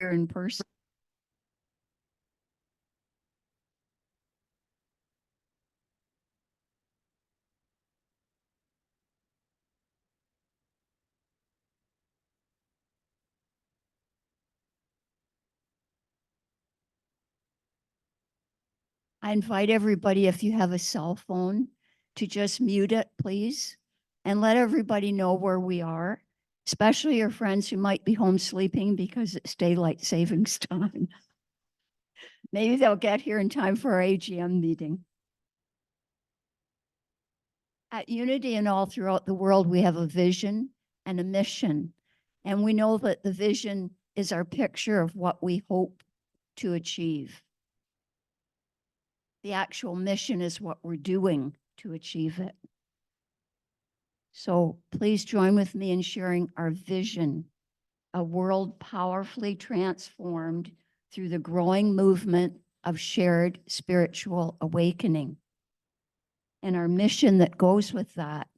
here in person. I invite everybody, if you have a cell phone, to just mute it, please, and let everybody know where we are, especially your friends who might be home sleeping because it's daylight savings time. Maybe they'll get here in time for our AGM meeting. At Unity and all throughout the world, we have a vision and a mission. And we know that the vision is our picture of what we hope to achieve. The actual mission is what we're doing to achieve it. So please join with me in sharing our vision, a world powerfully transformed through the growing movement of shared spiritual awakening. And our mission that goes with that,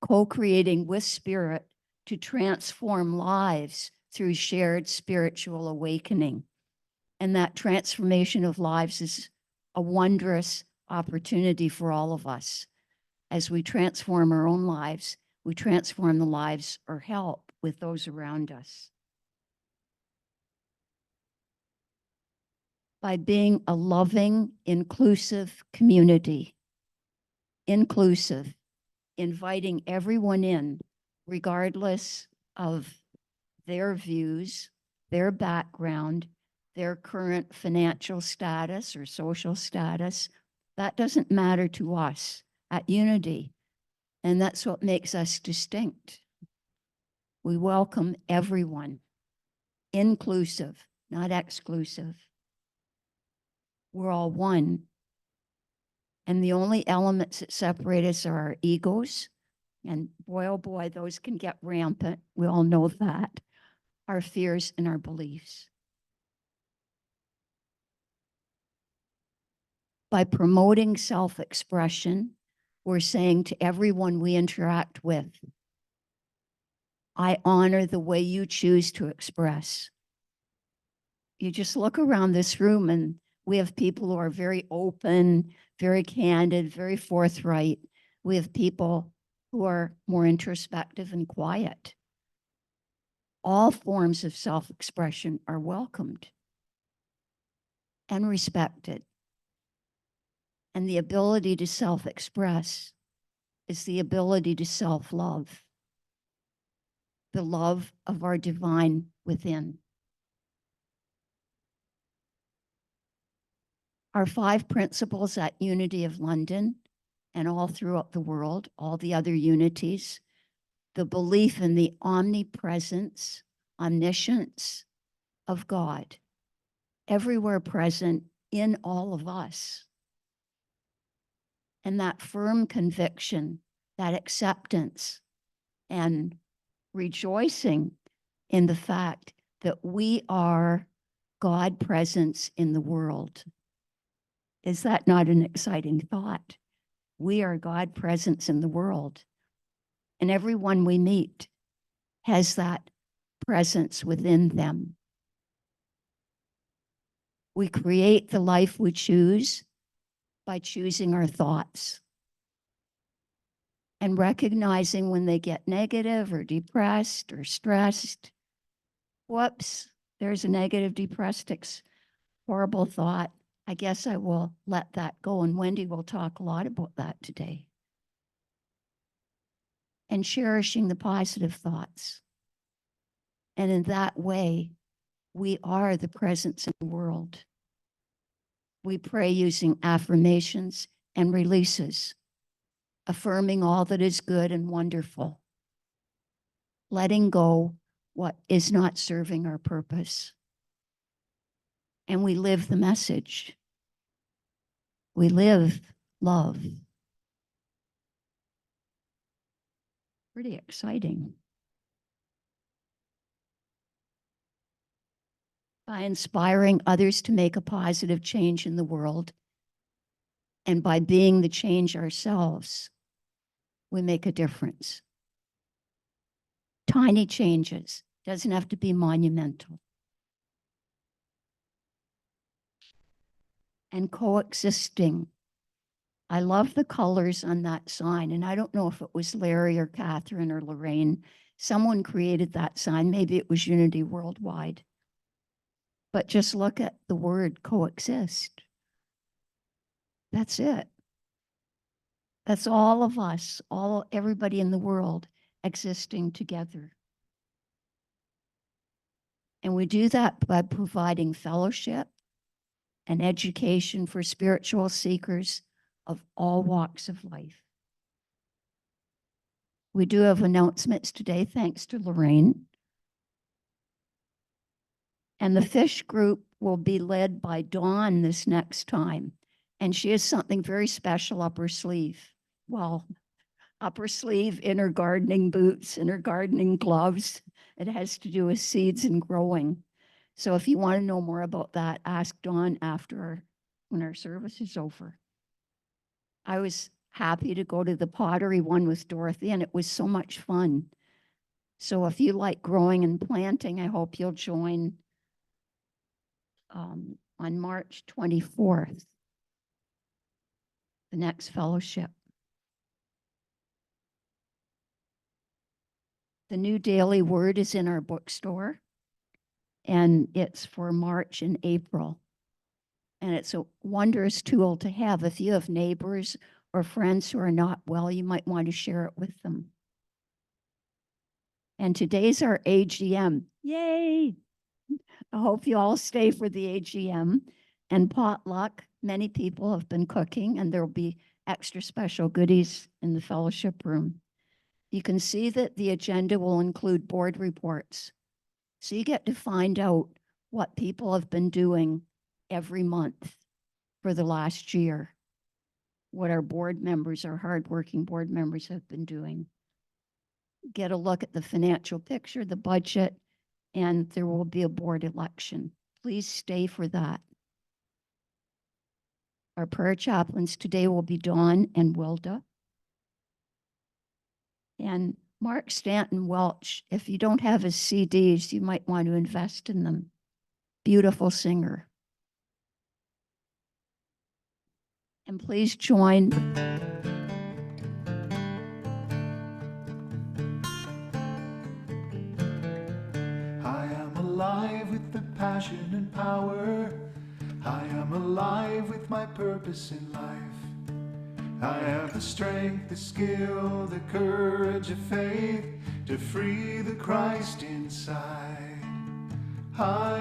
co-creating with spirit to transform lives through shared spiritual awakening. And that transformation of lives is a wondrous opportunity for all of us. As we transform our own lives, we transform the lives or help with those around us. By being a loving, inclusive community, inclusive, inviting everyone in, regardless of their views, their background, their current financial status or social status. That doesn't matter to us at Unity. And that's what makes us distinct. We welcome everyone, inclusive, not exclusive. We're all one. And the only elements that separate us are our egos. And boy, oh boy, those can get rampant. We all know that. Our fears and our beliefs. By promoting self-expression, we're saying to everyone we interact with, I honor the way you choose to express. You just look around this room and we have people who are very open, very candid, very forthright. We have people who are more introspective and quiet. All forms of self-expression are welcomed and respected. And the ability to self-express is the ability to self-love, the love of our divine within. Our 5 principles at Unity of London and all throughout the world, all the other unities, the belief in the omnipresence, omniscience of God, everywhere present in all of us. And that firm conviction, that acceptance, and rejoicing in the fact that we are God presence in the world. Is that not an exciting thought? We are God presence in the world. And everyone we meet has that presence within them. We create the life we choose by choosing our thoughts and recognizing when they get negative or depressed or stressed. Whoops, there's a negative, depressed, horrible thought. I guess I will let that go. And Wendy will talk a lot about that today. And cherishing the positive thoughts. And in that way, we are the presence in the world. We pray using affirmations and releases, affirming all that is good and wonderful, letting go what is not serving our purpose. And we live the message. We live love. Pretty exciting. By inspiring others to make a positive change in the world, and by being the change ourselves, we make a difference. Tiny changes, doesn't have to be monumental. and coexisting. I love the colors on that sign, and I don't know if it was Larry or Catherine or Lorraine. Someone created that sign. Maybe it was Unity Worldwide. But just look at the word coexist. That's it. That's all of us, everybody in the world existing together. And we do that by providing fellowship and education for spiritual seekers of all walks of life. We do have announcements today, thanks to Lorraine. And the fish group will be led by Dawn this next time. And she has something very special up her sleeve. Well, up her sleeve, in her gardening boots, in her gardening gloves. It has to do with seeds and growing. So if you want to know more about that, ask Dawn when our service is over. I was happy to go to the pottery one with Dorothy, and it was so much fun. So if you like growing and planting, I hope you'll join on March 24th, the next fellowship. The new daily word is in our bookstore, and it's for March and April. And it's a wondrous tool to have. If you have neighbors or friends who are not well, you might want to share it with them. And today's our AGM. Yay! I hope you all stay for the AGM. And potluck, many people have been cooking, and there will be extra special goodies in the fellowship room. You can see that the agenda will include board reports. So you get to find out what people have been doing every month for the last year, what our board members, our hardworking board members have been doing. Get a look at the financial picture, the budget, and there will be a board election. Please stay for that. Our prayer chaplains today will be Dawn and Wilda. And Mark Stanton Welch, if you don't have his CDs, you might want to invest in them. Beautiful singer. And please join. I am alive with the passion and power. I am alive with my purpose in life. I have the strength, the skill, the courage of faith to free the Christ inside. I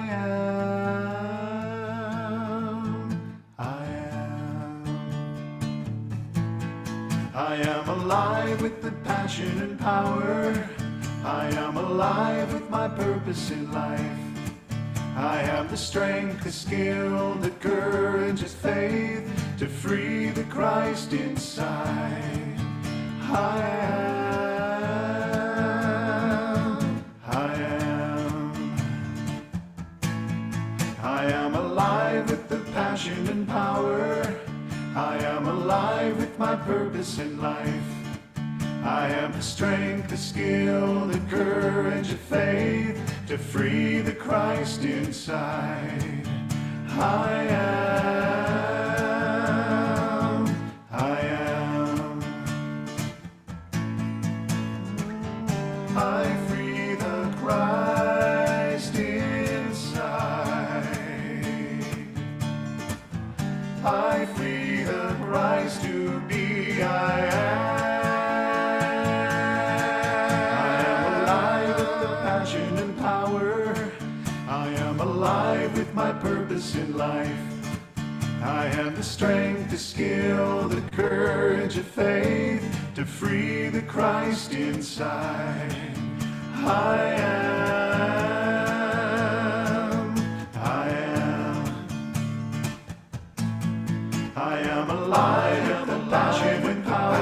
am alive with the passion and power. I am alive with my purpose in life. I have the strength, the skill, the courage of faith to free the Christ inside. I am alive with the passion and power. I am alive with my purpose in life. I have the strength, the skill, the courage of faith to free the Christ inside. I free the Christ inside. I free the Christ to be I am. Alive with my purpose in life. I have the strength, the skill, the courage of faith to free the Christ inside. I am alive with the passion and power.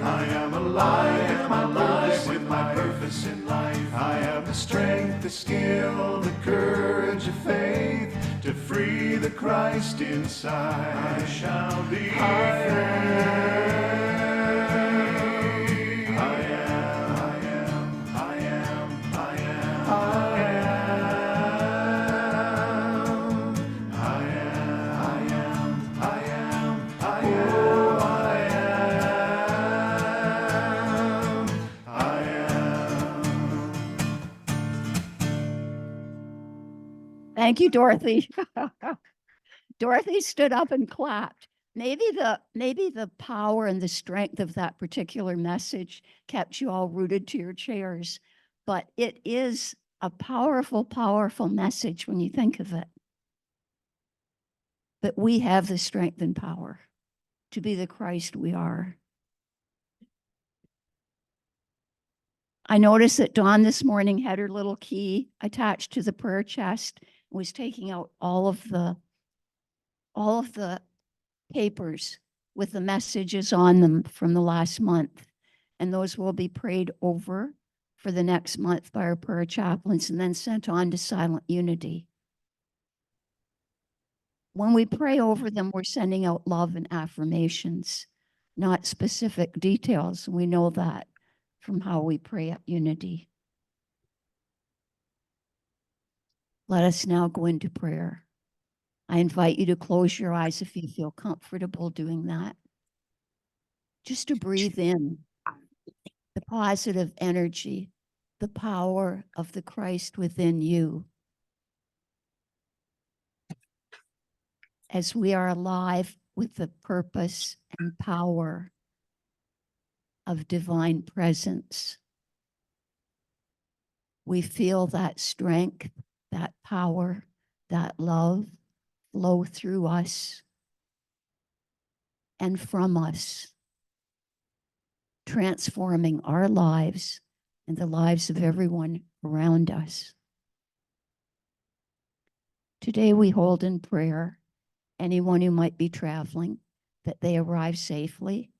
I am alive with my life, with my purpose in life. I have the strength, the skill, the courage of faith to free the Christ inside. I shall be I Thank you, Dorothy. Dorothy stood up and clapped. Maybe the power and the strength of that particular message kept you all rooted to your chairs, but it is a powerful, powerful message when you think of it. But we have the strength and power to be the Christ we are. I noticed that Dawn this morning had her little key attached to the prayer chest, was taking out all of the papers with the messages on them from the last month. And those will be prayed over for the next month by our prayer chaplains and then sent on to Silent Unity. When we pray over them, we're sending out love and affirmations, not specific details. We know that from how we pray at Unity. Let us now go into prayer. I invite you to close your eyes if you feel comfortable doing that. Just to breathe in the positive energy, the power of the Christ within you. As we are alive with the purpose and power of divine presence, we feel that strength, that power, that love flow through us and from us, transforming our lives and the lives of everyone around us. Today we hold in prayer anyone who might be traveling, that they arrive safely.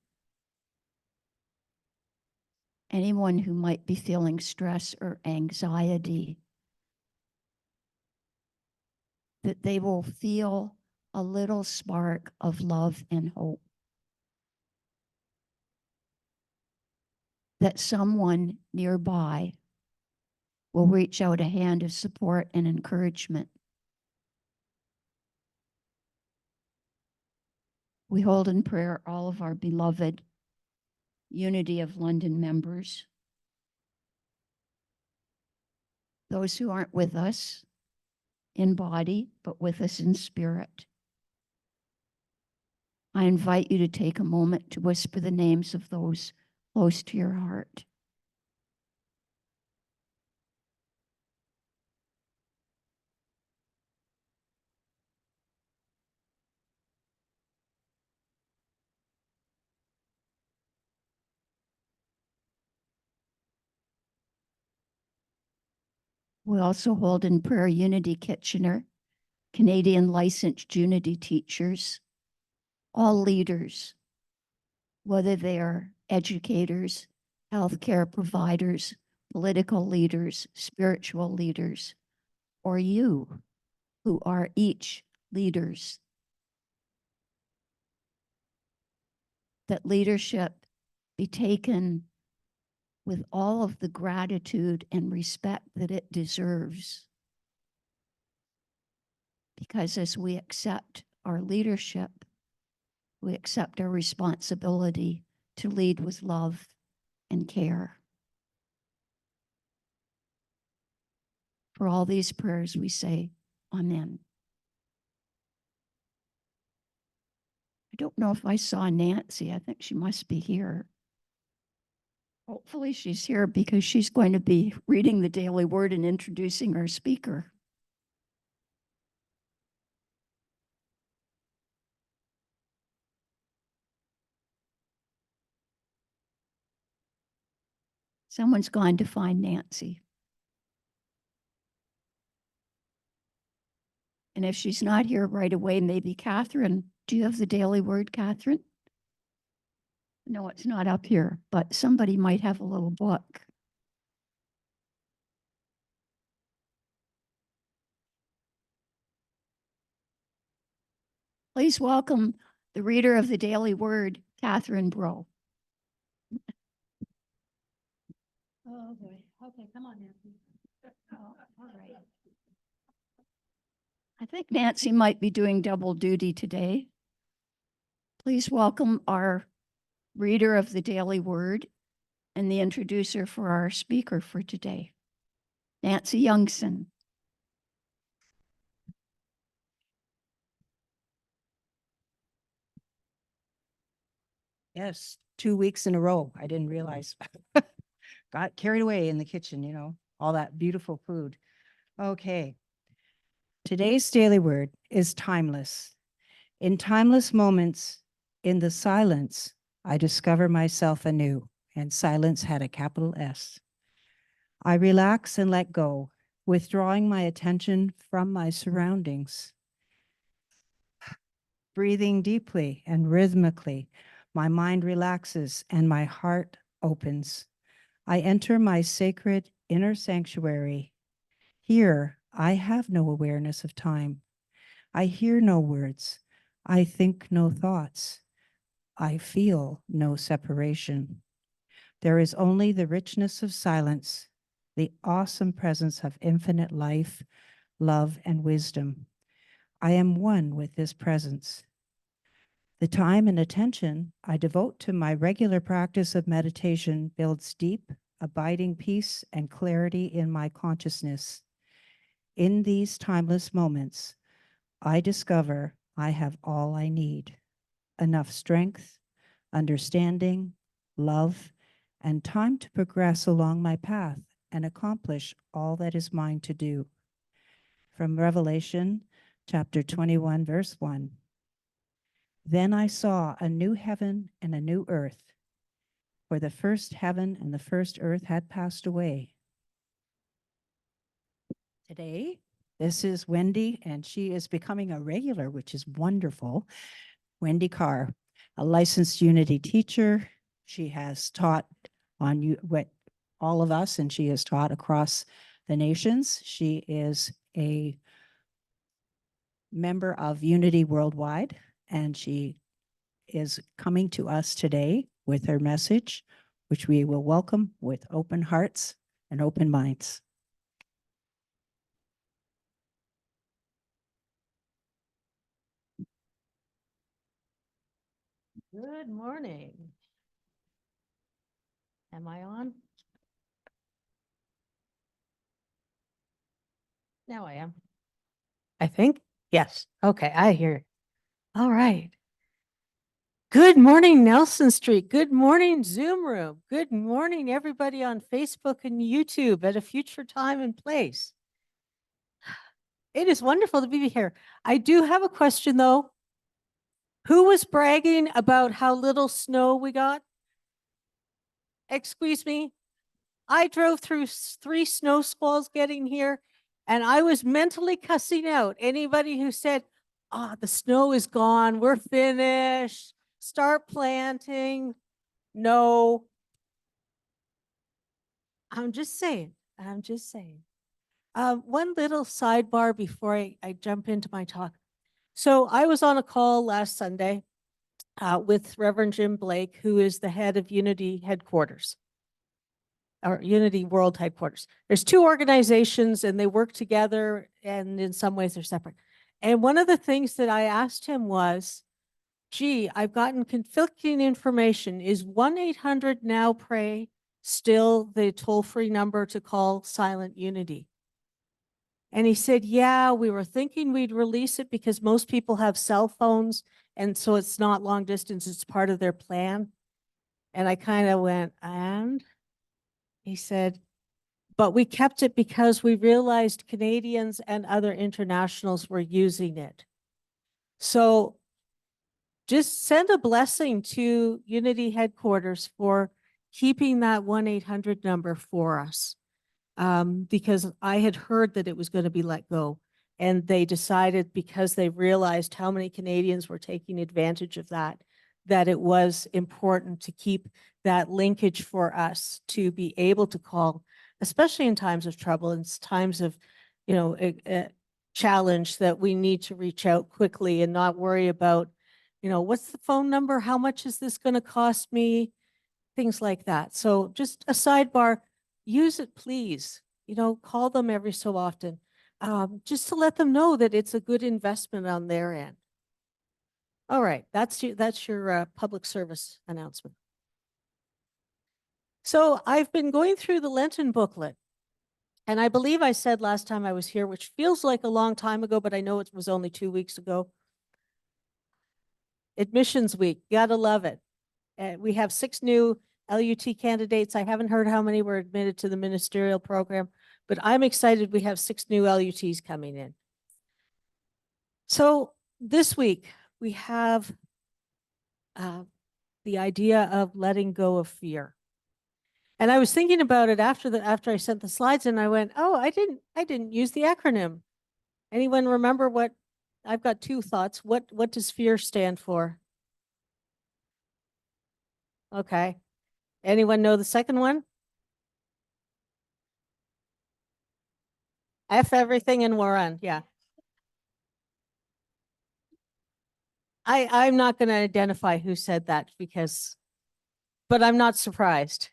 Anyone who might be feeling stress or anxiety, that they will feel a little spark of love and hope. That someone nearby will reach out a hand of support and encouragement. We hold in prayer all of our beloved Unity of London members, those who aren't with us in body, but with us in spirit. I invite you to take a moment to whisper the names of those close to your heart. We also hold in prayer Unity Kitchener, Canadian licensed Unity teachers, all leaders, whether they are educators, healthcare providers, political leaders, spiritual leaders, or you who are each leaders. That leadership be taken with all of the gratitude and respect that it deserves. Because as we accept our leadership, we accept our responsibility to lead with love and care. For all these prayers we say, Amen. I don't know if I saw Nancy. I think she must be here. Hopefully she's here because she's going to be reading the daily word and introducing our speaker. Someone's gone to find Nancy. And if she's not here right away, maybe Catherine. Do you have the daily word, Catherine? No, it's not up here, but somebody might have a little book. Please welcome the reader of the daily word, Catherine Bro. Oh, boy. Okay, come on, Nancy. Oh, all right. I think Nancy might be doing double duty today. Please welcome our reader of the daily word and the introducer for our speaker for today, Nancy Youngson. Yes, 2 weeks in a row. I didn't realize. Got carried away in the kitchen, you know, all that beautiful food. Okay. Today's daily word is timeless. In timeless moments, in the silence, I discover myself anew, and silence had a capital S. I relax and let go, withdrawing my attention from my surroundings. Breathing deeply and rhythmically, my mind relaxes and my heart opens. I enter my sacred inner sanctuary. Here, I have no awareness of time. I hear no words. I think no thoughts. I feel no separation. There is only the richness of silence, the awesome presence of infinite life, love, and wisdom. I am one with this presence. The time and attention I devote to my regular practice of meditation builds deep, abiding peace and clarity in my consciousness. In these timeless moments, I discover I have all I need: enough strength, understanding, love, and time to progress along my path and accomplish all that is mine to do. From Revelation chapter 21, verse 1. Then I saw a new heaven and a new earth, for the first heaven and the first earth had passed away. Today, this is Wendy, and she is becoming a regular, which is wonderful. Wendy Karr, a licensed Unity teacher. She has taught on what all of us, and she has taught across the nations. She is a member of Unity Worldwide, and she is coming to us today with her message, which we will welcome with open hearts and open minds. Good morning. Am I on? Now I am. I think. Yes. Okay, I hear. All right. Good morning, Nelson Street. Good morning, Zoom room. Good morning, everybody on Facebook and YouTube at a future time and place. It is wonderful to be here. I do have a question though. Who was bragging about how little snow we got? Excuse me. I drove through 3 snow squalls getting here, and I was mentally cussing out anybody who said, "Ah, the snow is gone. We're finished. Start planting." No, I'm just saying. I'm just saying. One little sidebar before I jump into my talk. So I was on a call last Sunday with Reverend Jim Blake, who is the head of Unity headquarters. Or Unity World Headquarters. There's 2 organizations and they work together, and in some ways they're separate. And one of the things that I asked him was, gee, I've gotten conflicting information. Is 1-800-NOW-PRAY still the toll-free number to call Silent Unity? And he said, yeah, we were thinking we'd release it because most people have cell phones, and so it's not long distance, it's part of their plan. And I kind of went, and? He said, but we kept it because we realized Canadians and other internationals were using it. So just send a blessing to Unity headquarters for keeping that 1-800 number for us. Because I had heard that it was going to be let go. And they decided, because they realized how many Canadians were taking advantage of that, that it was important to keep that linkage for us to be able to call, especially in times of trouble, in times of, you know, a challenge, that we need to reach out quickly and not worry about, you know, what's the phone number? How much is this going to cost me? Things like that. So just a sidebar, use it, please. You know, call them every so often, just to let them know that it's a good investment on their end. All right, that's your public service announcement. So I've been going through the Lenten booklet, and I believe I said last time I was here, which feels like a long time ago, but I know it was only 2 weeks ago. Admissions week, gotta love it. We have 6 new LUT candidates. I haven't heard how many were admitted to the ministerial program, but I'm excited we have 6 new LUTs coming in. So this week we have the idea of letting go of fear. And I was thinking about it after I sent the slides, and I went, oh, I didn't use the acronym. Anyone remember what? I've got 2 thoughts. What does fear stand for? Okay. Anyone know the second one? F everything and we're on. Yeah. I'm not going to identify who said that but I'm not surprised.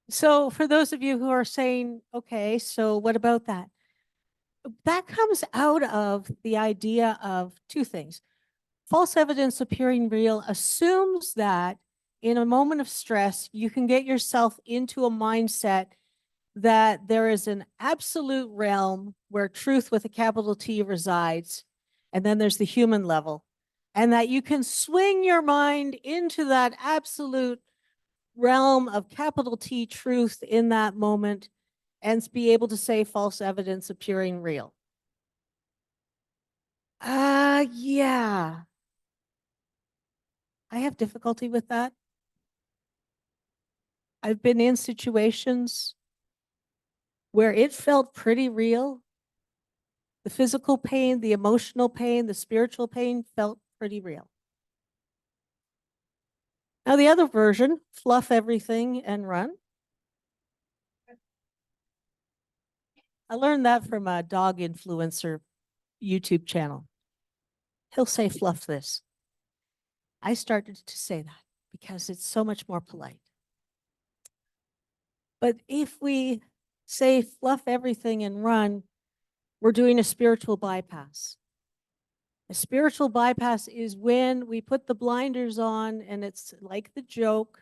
So for those of you who are saying, okay, so what about that? That comes out of the idea of 2 things. False evidence appearing real assumes that in a moment of stress, you can get yourself into a mindset that there is an absolute realm where truth with a capital T resides, and then there's the human level, and that you can swing your mind into that absolute realm of capital T truth in that moment and be able to say false evidence appearing real. Yeah. I have difficulty with that. I've been in situations where it felt pretty real. The physical pain, the emotional pain, the spiritual pain felt pretty real. Now, the other version, fluff everything and run. I learned that from a dog influencer YouTube channel. He'll say, fluff this. I started to say that because it's so much more polite. But if we say fluff everything and run, we're doing a spiritual bypass. A spiritual bypass is when we put the blinders on, and it's like the joke.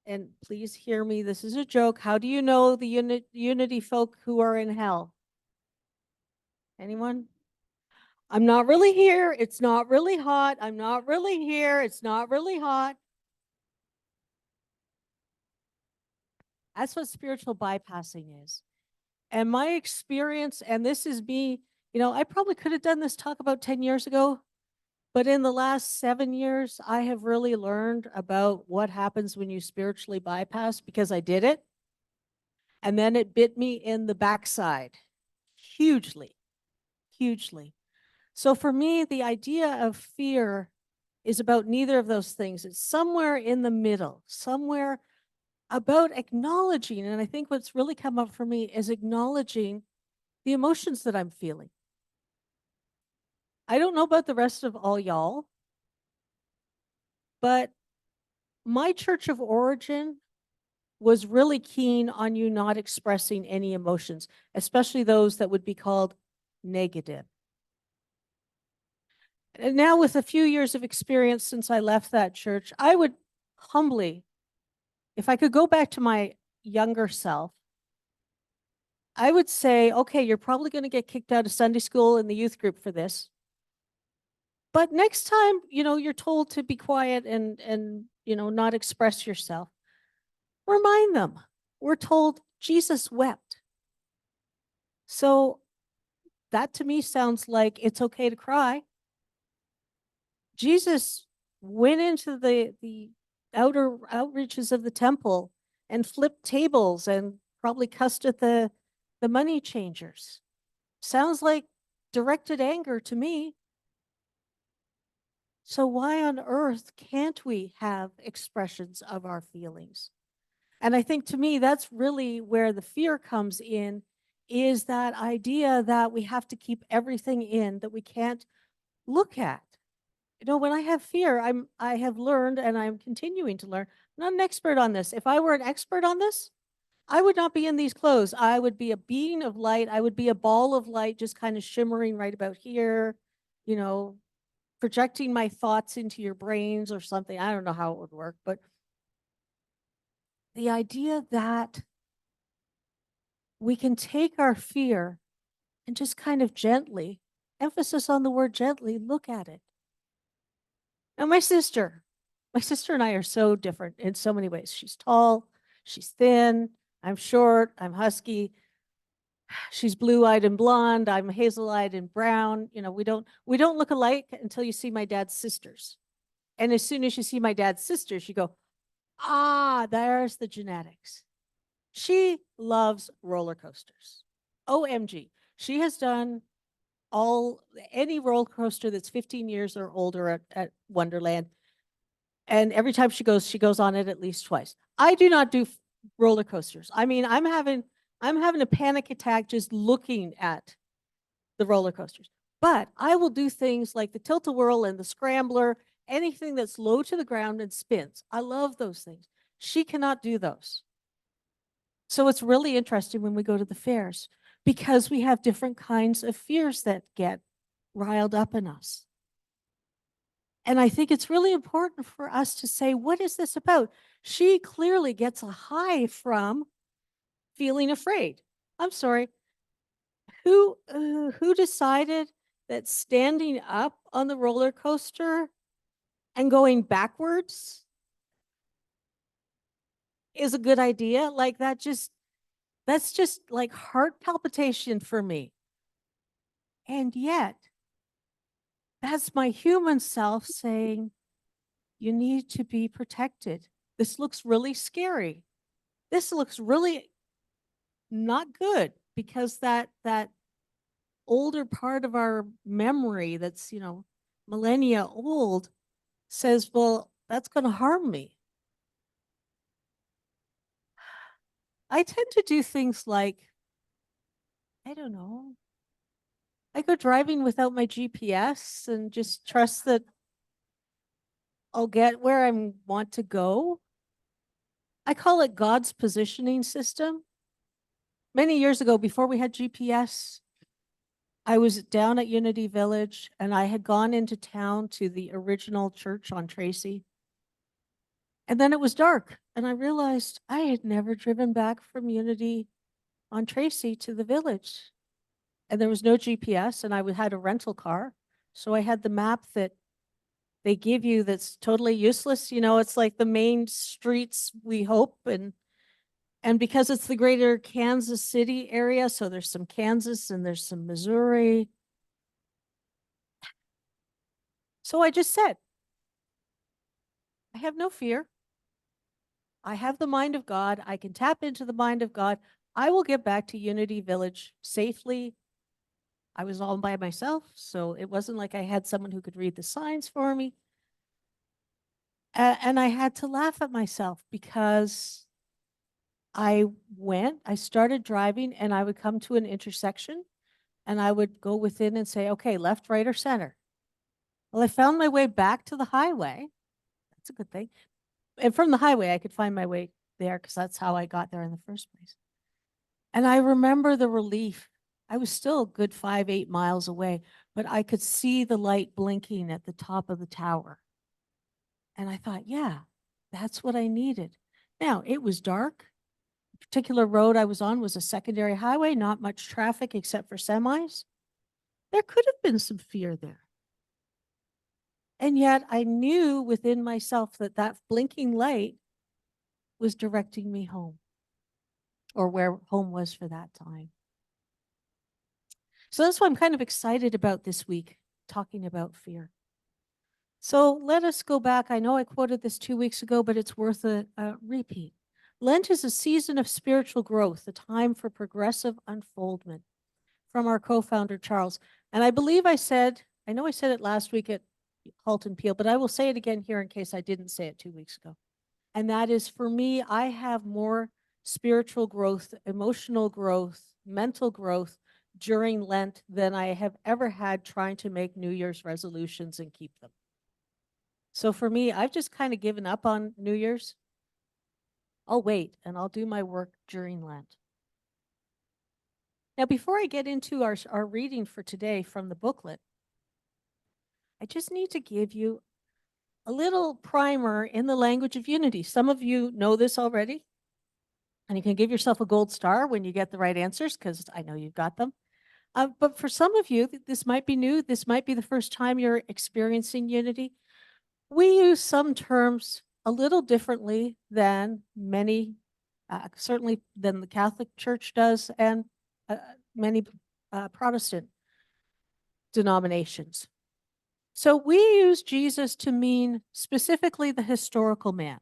And please hear me, this is a joke. How do you know the unity folk who are in hell? Anyone? I'm not really here. It's not really hot. I'm not really here. It's not really hot. That's what spiritual bypassing is. And my experience, and this is me, I probably could have done this talk about 10 years ago, but in the last 7 years, I have really learned about what happens when you spiritually bypass, because I did it. And then it bit me in the backside hugely, hugely. So for me, the idea of fear is about neither of those things. It's somewhere in the middle, somewhere about acknowledging. And I think what's really come up for me is acknowledging the emotions that I'm feeling. I don't know about the rest of all y'all, but my church of origin was really keen on you not expressing any emotions, especially those that would be called negative. And now, with a few years of experience since I left that church, I would humbly, if I could go back to my younger self, I would say, okay, you're probably going to get kicked out of Sunday school and the youth group for this. But next time, you're told to be quiet and not express yourself. Remind them. We're told Jesus wept. So that to me sounds like it's okay to cry. Jesus went into the outer outreaches of the temple and flipped tables and probably cussed at the money changers. Sounds like directed anger to me. So why on earth can't we have expressions of our feelings? And I think to me, that's really where the fear comes in, is that idea that we have to keep everything in, that we can't look at. When I have fear, I have learned, and I'm continuing to learn. I'm not an expert on this. If I were an expert on this, I would not be in these clothes. I would be a being of light. I would be a ball of light, just kind of shimmering right about here, projecting my thoughts into your brains or something. I don't know how it would work, but the idea that we can take our fear and just kind of gently, emphasis on the word gently, look at it. And my sister and I are so different in so many ways. She's tall, she's thin, I'm short, I'm husky. She's blue-eyed and blonde, I'm hazel-eyed and brown. You know, we don't look alike until you see my dad's sisters. And as soon as you see my dad's sisters, you go, ah, there's the genetics. She loves roller coasters. OMG. She has done any roller coaster that's 15 years or older at Wonderland. And every time she goes on it at least twice. I do not do roller coasters. I mean, I'm having a panic attack just looking at the roller coasters. But I will do things like the tilt-a-whirl and the scrambler, anything that's low to the ground and spins. I love those things. She cannot do those. So it's really interesting when we go to the fairs because we have different kinds of fears that get riled up in us. And I think it's really important for us to say, what is this about? She clearly gets a high from feeling afraid. I'm sorry. Who decided that standing up on the roller coaster and going backwards is a good idea? Like that's just like heart palpitation for me. And yet, that's my human self saying, you need to be protected. This looks really scary. This looks really not good because that older part of our memory that's, millennia old says, well, that's going to harm me. I tend to do things like, I don't know, I go driving without my GPS and just trust that I'll get where I want to go. I call it God's positioning system. Many years ago, before we had GPS, I was down at Unity Village and I had gone into town to the original church on Tracy. And then it was dark and I realized I had never driven back from Unity on Tracy to the village. And there was no GPS and I had a rental car. So I had the map that they give you that's totally useless. It's like the main streets, we hope. And because it's the greater Kansas City area, so there's some Kansas and there's some Missouri. So I just said, I have no fear. I have the mind of God. I can tap into the mind of God. I will get back to Unity Village safely. I was all by myself, so it wasn't like I had someone who could read the signs for me. And I had to laugh at myself because I started driving and I would come to an intersection and I would go within and say, okay, left, right, or center. Well, I found my way back to the highway. That's a good thing. And from the highway, I could find my way there because that's how I got there in the first place. And I remember the relief. I was still a good 5-8 miles away, but I could see the light blinking at the top of the tower. And I thought, yeah, that's what I needed. Now, it was dark. The particular road I was on was a secondary highway, not much traffic except for semis. There could have been some fear there. And yet I knew within myself that that blinking light was directing me home, or where home was for that time. So that's why I'm kind of excited about this week, talking about fear. So let us go back. I know I quoted this 2 weeks ago, but it's worth a repeat. Lent is a season of spiritual growth, a time for progressive unfoldment, from our co-founder, Charles. And I believe I know I said it last week at Halton Peel, but I will say it again here in case I didn't say it 2 weeks ago. And that is, for me, I have more spiritual growth, emotional growth, mental growth during Lent than I have ever had trying to make New Year's resolutions and keep them. So for me, I've just kind of given up on New Year's. I'll wait and I'll do my work during Lent. Now, before I get into our reading for today from the booklet, I just need to give you a little primer in the language of unity. Some of you know this already, and you can give yourself a gold star when you get the right answers, because I know you've got them. But for some of you, this might be new. This might be the first time you're experiencing unity. We use some terms a little differently than many, certainly than the Catholic Church does, and many Protestant denominations. So we use Jesus to mean specifically the historical man.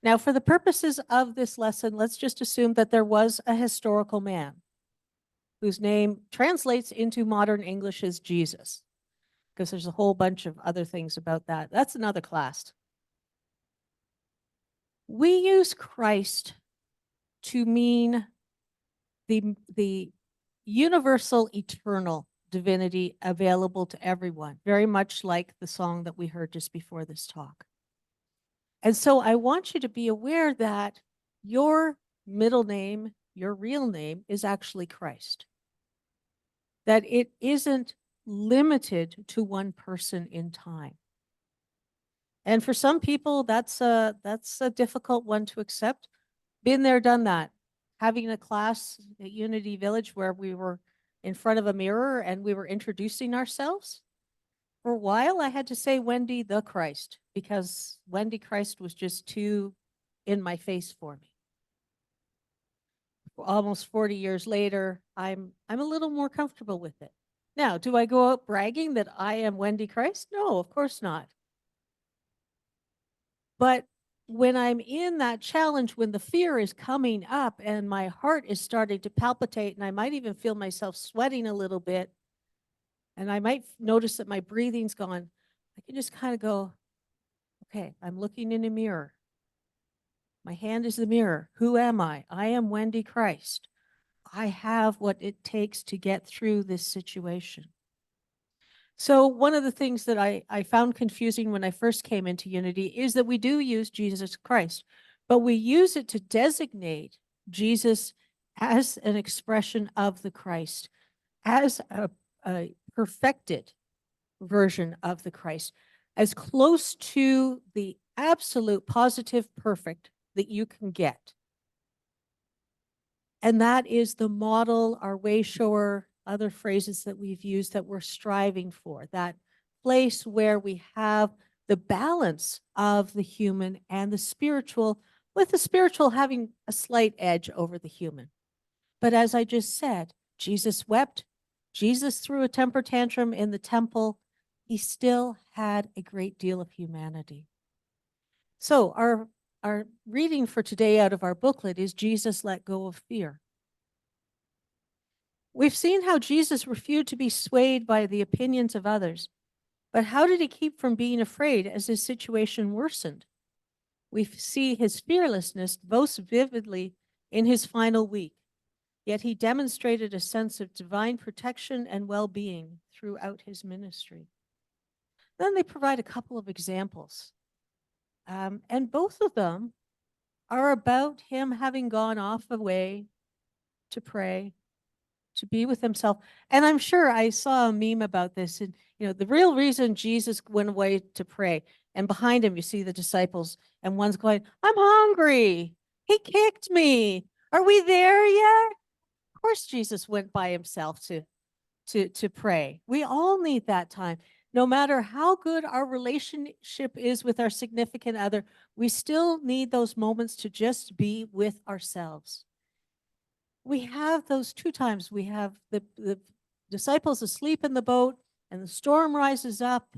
Now, for the purposes of this lesson, let's just assume that there was a historical man whose name translates into modern English as Jesus, because there's a whole bunch of other things about that. That's another class. We use Christ to mean the universal, eternal divinity available to everyone, very much like the song that we heard just before this talk. And so I want you to be aware that your middle name, your real name, is actually Christ. That it isn't limited to one person in time. And for some people, that's a difficult one to accept. Been there, done that. Having a class at Unity Village where we were in front of a mirror and we were introducing ourselves. For a while, I had to say Wendy the Christ, because Wendy Christ was just too in my face for me. Almost 40 years later, I'm a little more comfortable with it. Now, do I go out bragging that I am Wendy Christ? No, of course not. But when I'm in that challenge, when the fear is coming up and my heart is starting to palpitate, and I might even feel myself sweating a little bit, and I might notice that my breathing's gone, I can just kind of go, okay, I'm looking in a mirror. My hand is the mirror. Who am I? I am Wendy Christ. I have what it takes to get through this situation. So one of the things that I found confusing when I first came into Unity is that we do use Jesus Christ, but we use it to designate Jesus as an expression of the Christ, as a perfected version of the Christ, as close to the absolute positive perfect that you can get. And that is the model, our way shower, other phrases that we've used that we're striving for, that place where we have the balance of the human and the spiritual, with the spiritual having a slight edge over the human. But as I just said, Jesus wept, Jesus threw a temper tantrum in the temple. He still had a great deal of humanity. So our reading for today out of our booklet is Jesus Let Go of Fear. We've seen how Jesus refused to be swayed by the opinions of others, but how did he keep from being afraid as his situation worsened? We see his fearlessness most vividly in his final week, yet he demonstrated a sense of divine protection and well-being throughout his ministry. Then they provide a couple of examples, and both of them are about him having gone off away to pray, to be with himself. And I'm sure I saw a meme about this. And, the real reason Jesus went away to pray, and behind him, you see the disciples, and one's going, I'm hungry. He kicked me. Are we there yet? Of course, Jesus went by himself to pray. We all need that time. No matter how good our relationship is with our significant other, we still need those moments to just be with ourselves. We have those two times. We have the disciples asleep in the boat, and the storm rises up,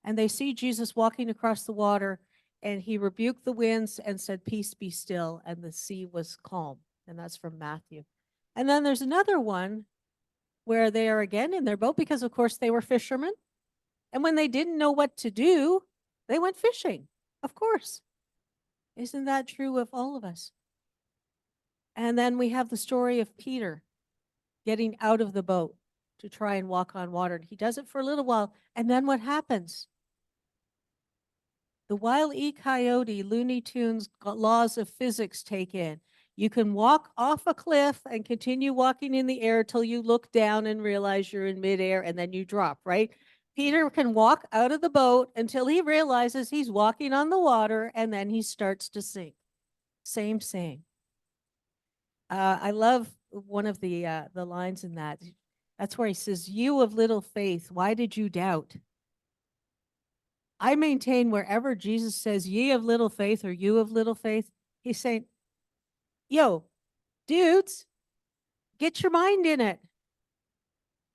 and they see Jesus walking across the water, and he rebuked the winds and said, peace be still, and the sea was calm. And that's from Matthew. And then there's another one where they are again in their boat, because of course they were fishermen. And when they didn't know what to do, they went fishing, of course. Isn't that true of all of us? And then we have the story of Peter getting out of the boat to try and walk on water. He does it for a little while, and then what happens? The Wile E. Coyote, Looney Tunes laws of physics take in. You can walk off a cliff and continue walking in the air till you look down and realize you're in midair, and then you drop, right? Peter can walk out of the boat until he realizes he's walking on the water, and then he starts to sink. Same. I love one of the lines in that. That's where he says, you of little faith, why did you doubt? I maintain wherever Jesus says, ye of little faith or you of little faith, he's saying, yo, dudes, get your mind in it.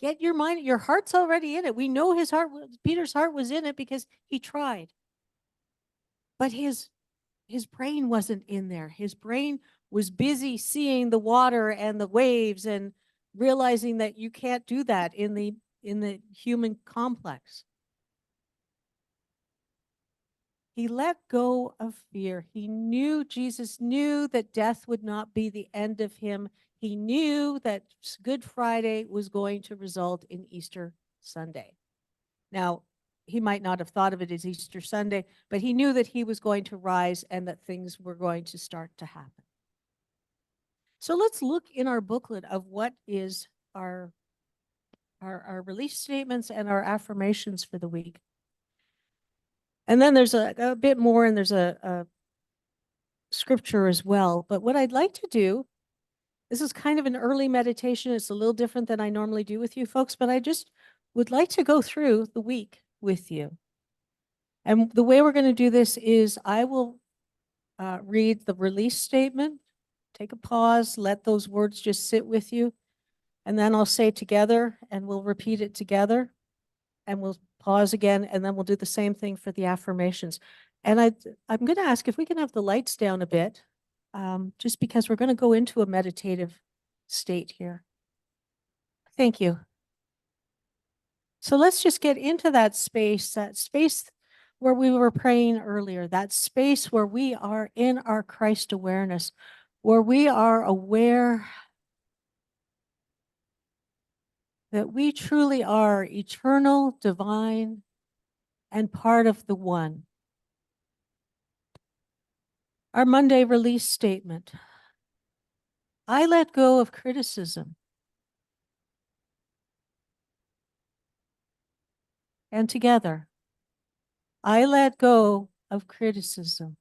Get your mind, your heart's already in it. We know his heart, Peter's heart was in it because he tried. But his brain wasn't in there. His brain was busy seeing the water and the waves and realizing that you can't do that in the human complex. He let go of fear. Jesus knew that death would not be the end of him. He knew that Good Friday was going to result in Easter Sunday. Now, he might not have thought of it as Easter Sunday, but he knew that he was going to rise and that things were going to start to happen. So let's look in our booklet of what is our release statements and our affirmations for the week. And then there's a bit more, and there's a scripture as well. But what I'd like to do, this is kind of an early meditation. It's a little different than I normally do with you folks, but I just would like to go through the week with you. And the way we're going to do this is I will read the release statement, take a pause, let those words just sit with you. And then I'll say together and we'll repeat it together. And we'll pause again, and then we'll do the same thing for the affirmations. And I'm going to ask if we can have the lights down a bit, just because we're going to go into a meditative state here. Thank you. So let's just get into that space where we were praying earlier, that space where we are in our Christ awareness, where we are aware that we truly are eternal, divine, and part of the one. Our Monday release statement. I let go of criticism. And together, I let go of criticism.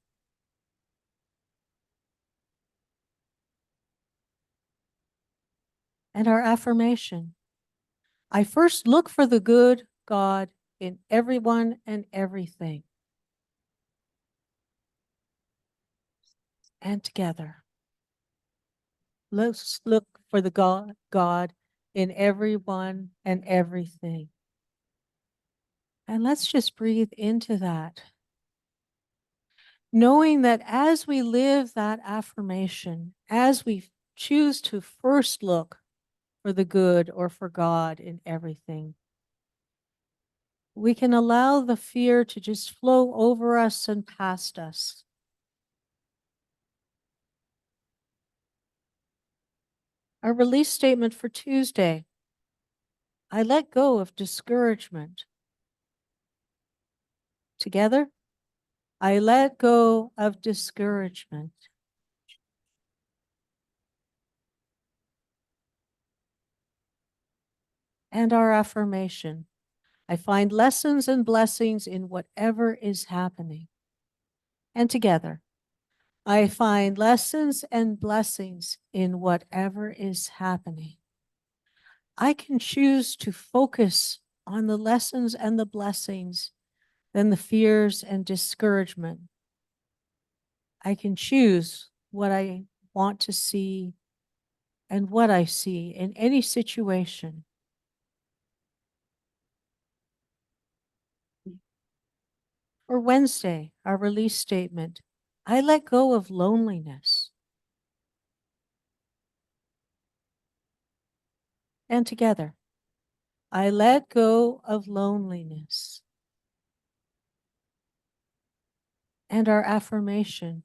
And our affirmation. I first look for the good God in everyone and everything. And together, let's look for the God in everyone and everything. And let's just breathe into that. Knowing that as we live that affirmation, as we choose to first look for the good or for God in everything, we can allow the fear to just flow over us and past us. Our release statement for Tuesday. I let go of discouragement. Together, I let go of discouragement. And our affirmation. I find lessons and blessings in whatever is happening. And together, I find lessons and blessings in whatever is happening. I can choose to focus on the lessons and the blessings than the fears and discouragement. I can choose what I want to see and what I see in any situation. For Wednesday, our release statement, I let go of loneliness. And together, I let go of loneliness. And our affirmation,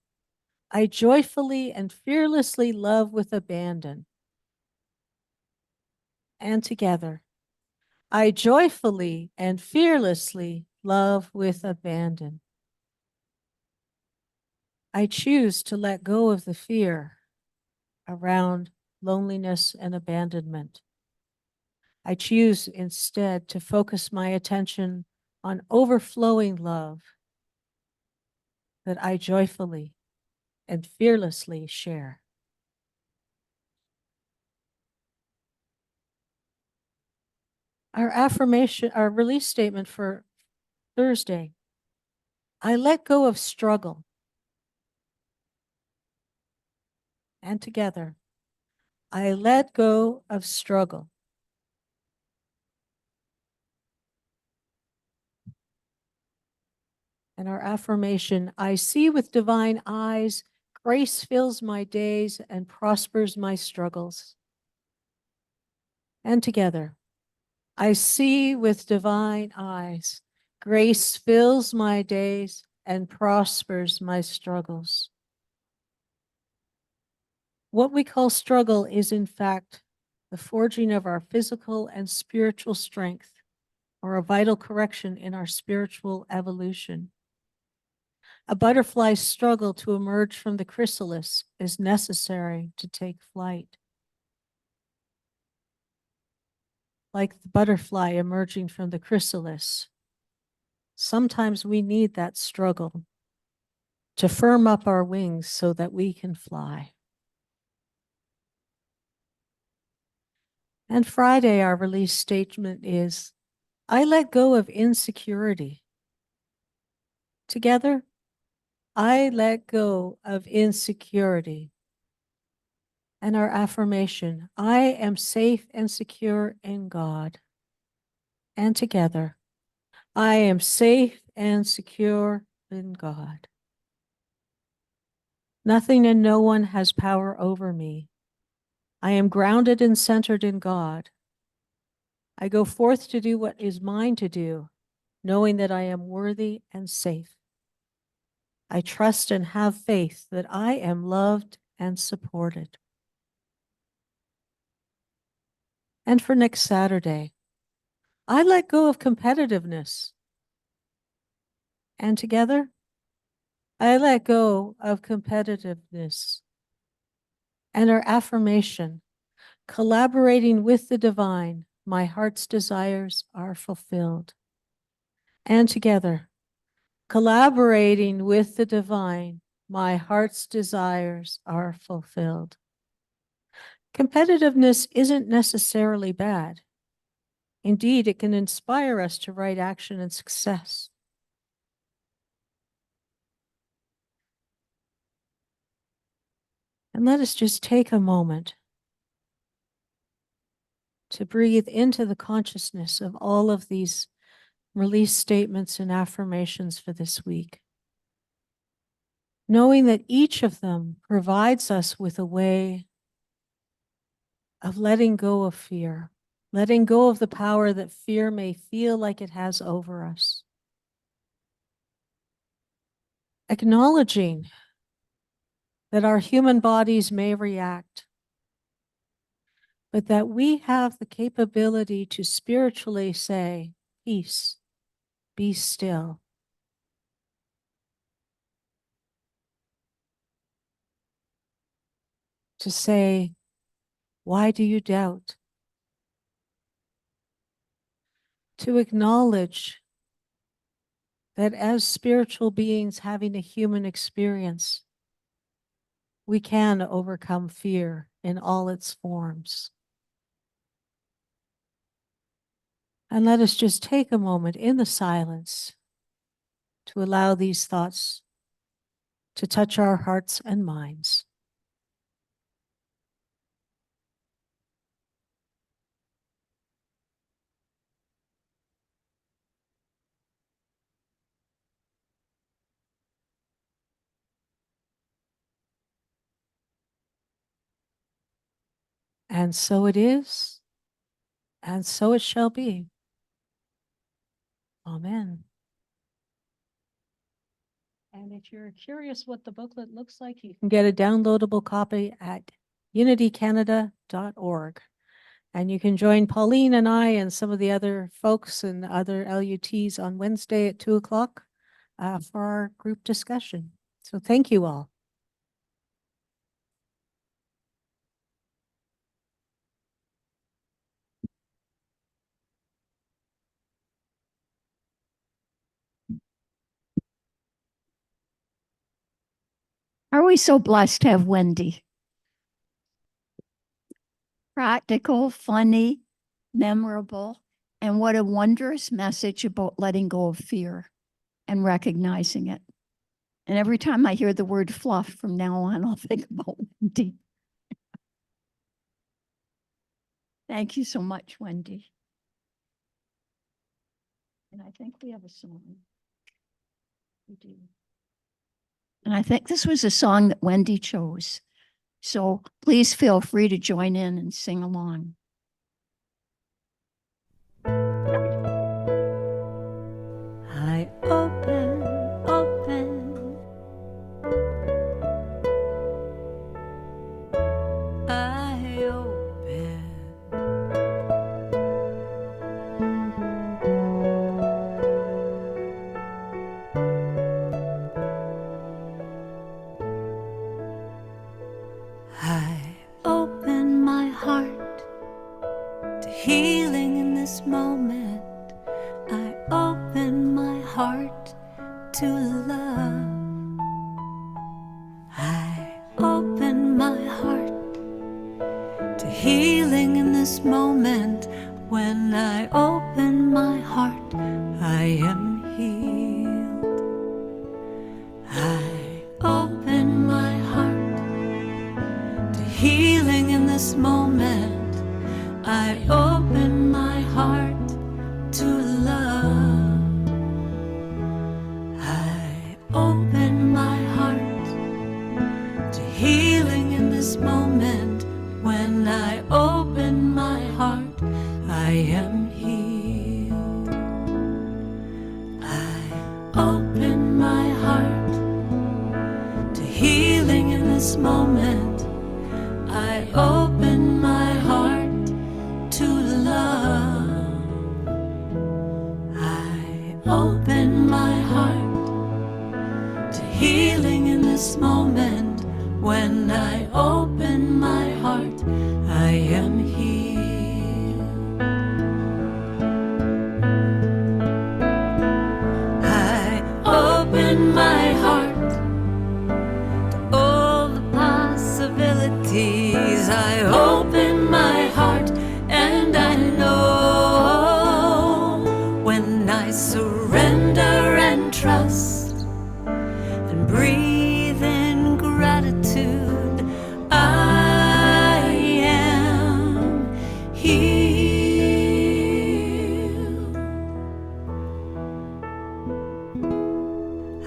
I joyfully and fearlessly love with abandon. And together, I joyfully and fearlessly love with abandon. I choose to let go of the fear around loneliness and abandonment. I choose instead to focus my attention on overflowing love that I joyfully and fearlessly share. Our affirmation, our release statement for Thursday. I let go of struggle. And together, I let go of struggle. And our affirmation, I see with divine eyes, grace fills my days and prospers my struggles. And together, I see with divine eyes, grace fills my days and prospers my struggles. What we call struggle is, in fact, the forging of our physical and spiritual strength, or a vital correction in our spiritual evolution. A butterfly's struggle to emerge from the chrysalis is necessary to take flight. Like the butterfly emerging from the chrysalis, sometimes we need that struggle to firm up our wings so that we can fly. And Friday, our release statement is, I let go of insecurity. Together, I let go of insecurity. And our affirmation, I am safe and secure in God. And together, I am safe and secure in God. Nothing and no one has power over me. I am grounded and centered in God. I go forth to do what is mine to do, knowing that I am worthy and safe. I trust and have faith that I am loved and supported. And for next Saturday, I let go of competitiveness. And together, I let go of competitiveness. And our affirmation, collaborating with the divine, my heart's desires are fulfilled. And together, collaborating with the divine, my heart's desires are fulfilled. Competitiveness isn't necessarily bad. Indeed, it can inspire us to right action and success. And let us just take a moment to breathe into the consciousness of all of these release statements and affirmations for this week, knowing that each of them provides us with a way of letting go of fear, letting go of the power that fear may feel like it has over us, acknowledging that our human bodies may react, but that we have the capability to spiritually say, peace, be still. To say, why do you doubt? To acknowledge that as spiritual beings having a human experience, we can overcome fear in all its forms. And let us just take a moment in the silence to allow these thoughts to touch our hearts and minds. And so it is, and so it shall be. Amen. And if you're curious what the booklet looks like, you can get a downloadable copy at unitycanada.org. And you can join Pauline and I and some of the other folks and other LUTs on Wednesday at 2:00 for our group discussion. So thank you all. Are we so blessed to have Wendy? Practical, funny, memorable, and what a wondrous message about letting go of fear. and recognizing it. And every time I hear the word fluff from now on, I'll think about Wendy. Thank you so much, Wendy. And I think we have a song. We do. And I think this was a song that Wendy chose. So please feel free to join in and sing along. I open, I open. I open my heart to healing in this moment. I open my heart to love. I open my heart to healing in this moment. When I open my heart, I am healed. I open my heart to healing in this moment. I open my heart to love. I open my heart to healing in this moment. When I open my heart, I am healed. I open my heart to healing in this moment. I open my heart to love. I open my heart to healing in this moment. When I open my heart, I am healed. I open my heart to all the possibilities. I open my heart, and I know when I surrender and trust and breathe in gratitude, I am healed.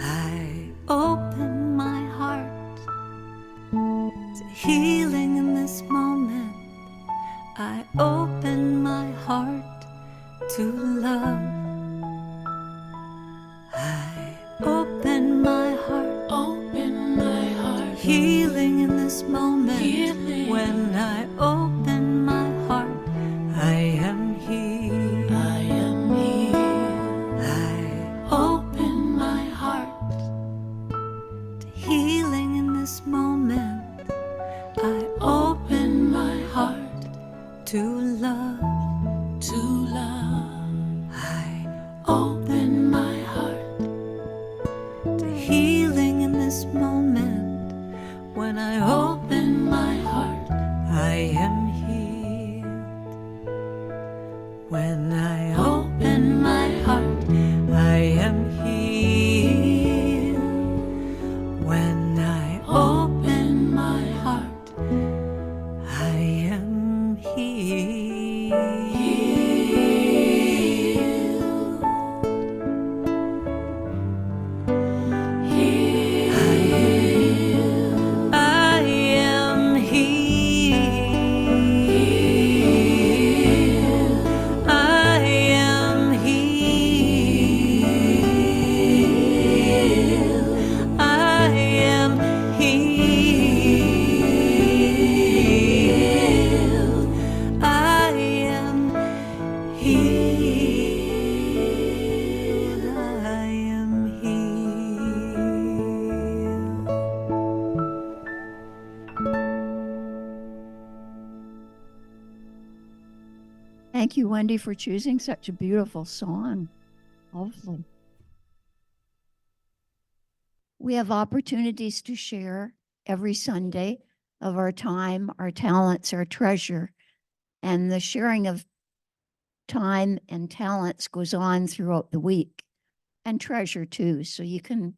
I open my heart to healing in this moment. I open my heart to love. I open my heart, healing in this moment. When I open my heart, I am healed. I open my heart to healing in this moment. I open my heart to love. I open my heart to healing in this moment. When I open my heart, I am healed. When I open my heart, I am healed. When I open my heart, I am healed. I am healed. I am healed. I am healed. I am healed. I am healed. Thank you, Wendy, for choosing such a beautiful song. Lovely. We have opportunities to share every Sunday of our time, our talents, our treasure. And the sharing of time and talents goes on throughout the week. and treasure too. So you can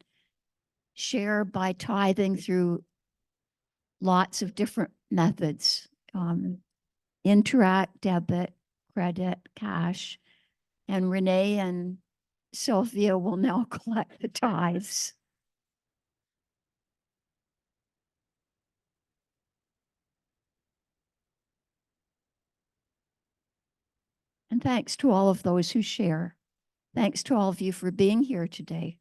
share by tithing through lots of different methods. Interact, debit, credit, cash. And Renee and Sylvia will now collect the tithes. And thanks to all of those who share. Thanks to all of you for being here today.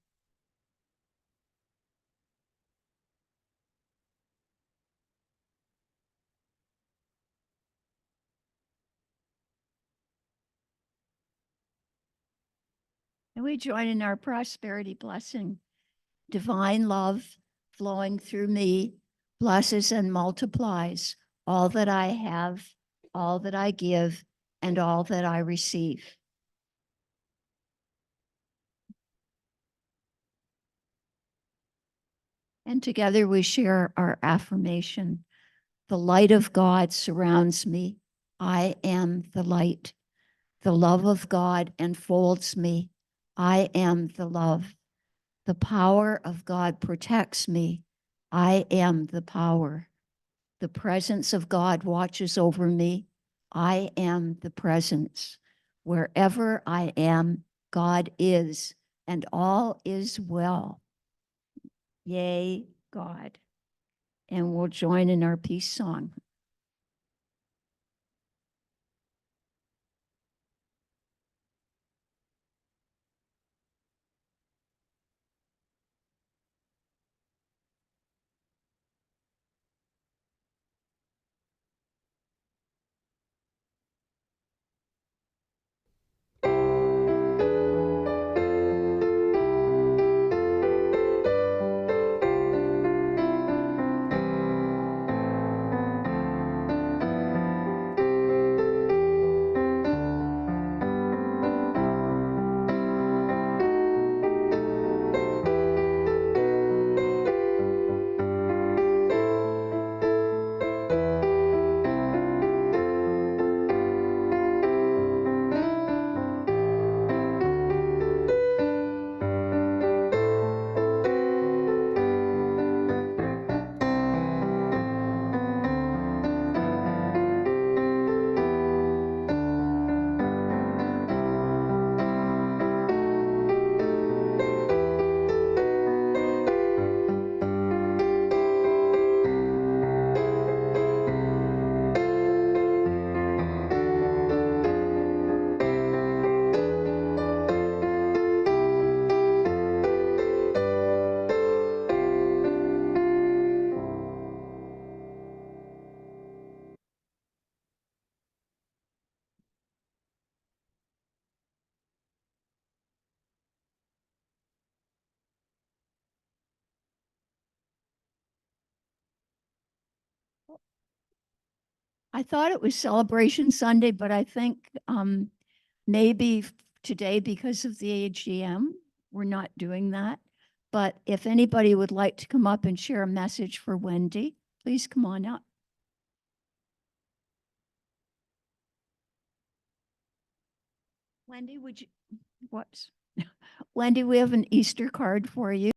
And we join in our prosperity blessing. Divine love flowing through me blesses and multiplies all that I have, all that I give, and all that I receive. And together we share our affirmation. The light of God surrounds me. I am the light. The love of God enfolds me. I am the love. The power of God protects me. I am the power. The presence of God watches over me. I am the presence. Wherever I am, God is, and all is well. Yea, God. And we'll join in our peace song. I thought it was Celebration Sunday, but I think maybe today, because of the AGM, we're not doing that. But if anybody would like to come up and share a message for Wendy, please come on up. Wendy, would you, whoops. Wendy, we have an Easter card for you.